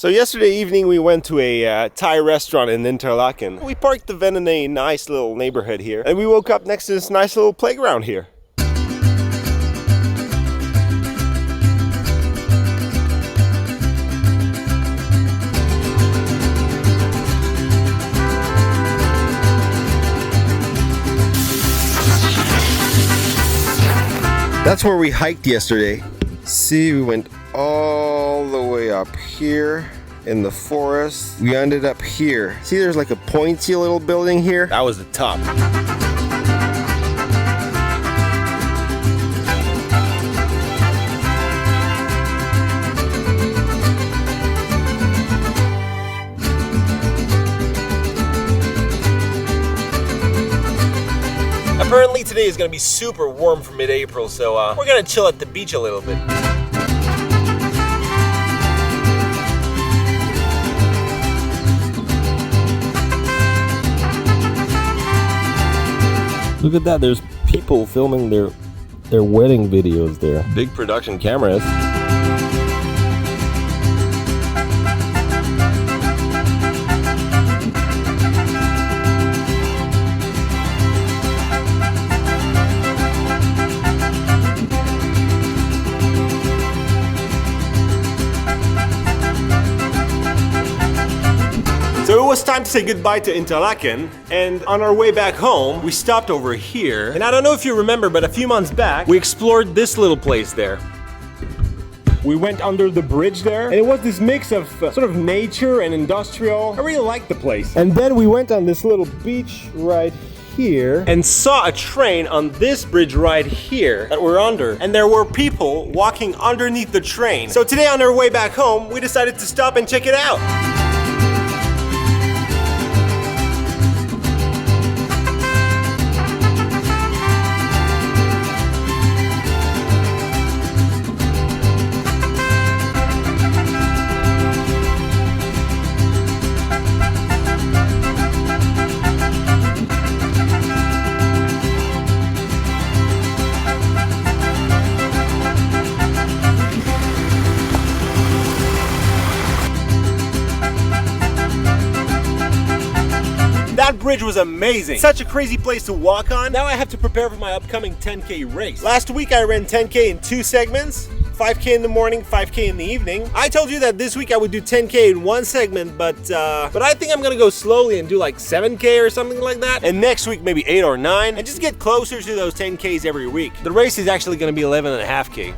So yesterday evening we went to a Thai restaurant in Interlaken. We parked the van in a nice little neighborhood here, and we woke up next to this nice little playground here. That's where we hiked yesterday. See, we went all the way up here in the forest. We ended up here. See, there's like a pointy little building here. That was the top. Apparently today is going to be super warm for mid-April, so we're going to chill at the beach a little bit. Look at that, there's people filming their wedding videos there. Big production cameras. So it was time to say goodbye to Interlaken, and on our way back home, we stopped over here. And I don't know if you remember, but a few months back, we explored this little place there. We went under the bridge there, and it was this mix of sort of nature and industrial. I really liked the place. And then we went on this little beach right here and saw a train on this bridge right here that we're under, and there were people walking underneath the train. So today on our way back home, we decided to stop and check it out. That bridge was amazing. Such a crazy place to walk on. Now I have to prepare for my upcoming 10K race. Last week I ran 10K in 2 segments. 5K in the morning, 5K in the evening. I told you that this week I would do 10K in 1 segment, but I think I'm gonna go slowly and do like 7K or something like that. And next week maybe 8 or 9, and just get closer to those 10Ks every week. The race is actually gonna be 11.5K.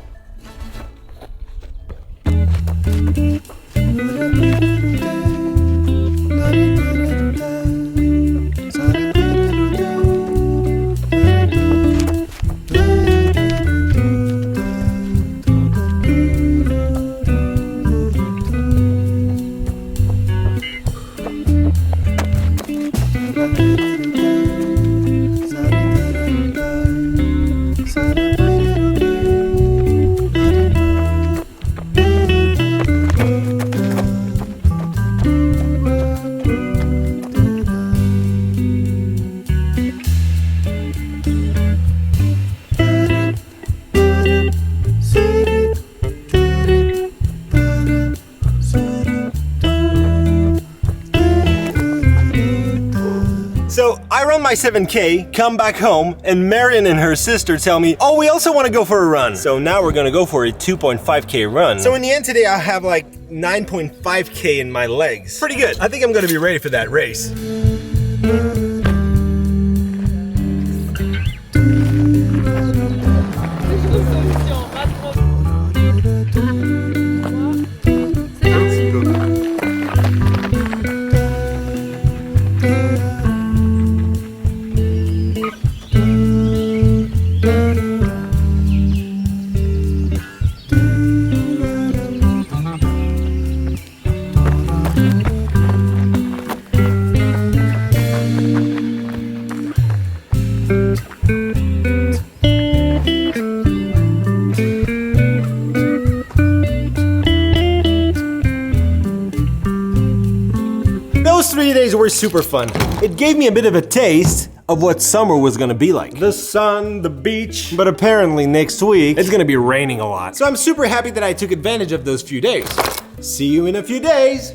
So I run my 7K, come back home, and Marion and her sister tell me, oh, we also want to go for a run. So now we're gonna go for a 2.5K run. So in the end today, I'll have like 9.5K in my legs. Pretty good. I think I'm gonna be ready for that race. Those 3 days were super fun. It gave me a bit of a taste of what summer was gonna be like. The sun, the beach, but apparently next week it's gonna be raining a lot. So I'm super happy that I took advantage of those few days. See you in a few days.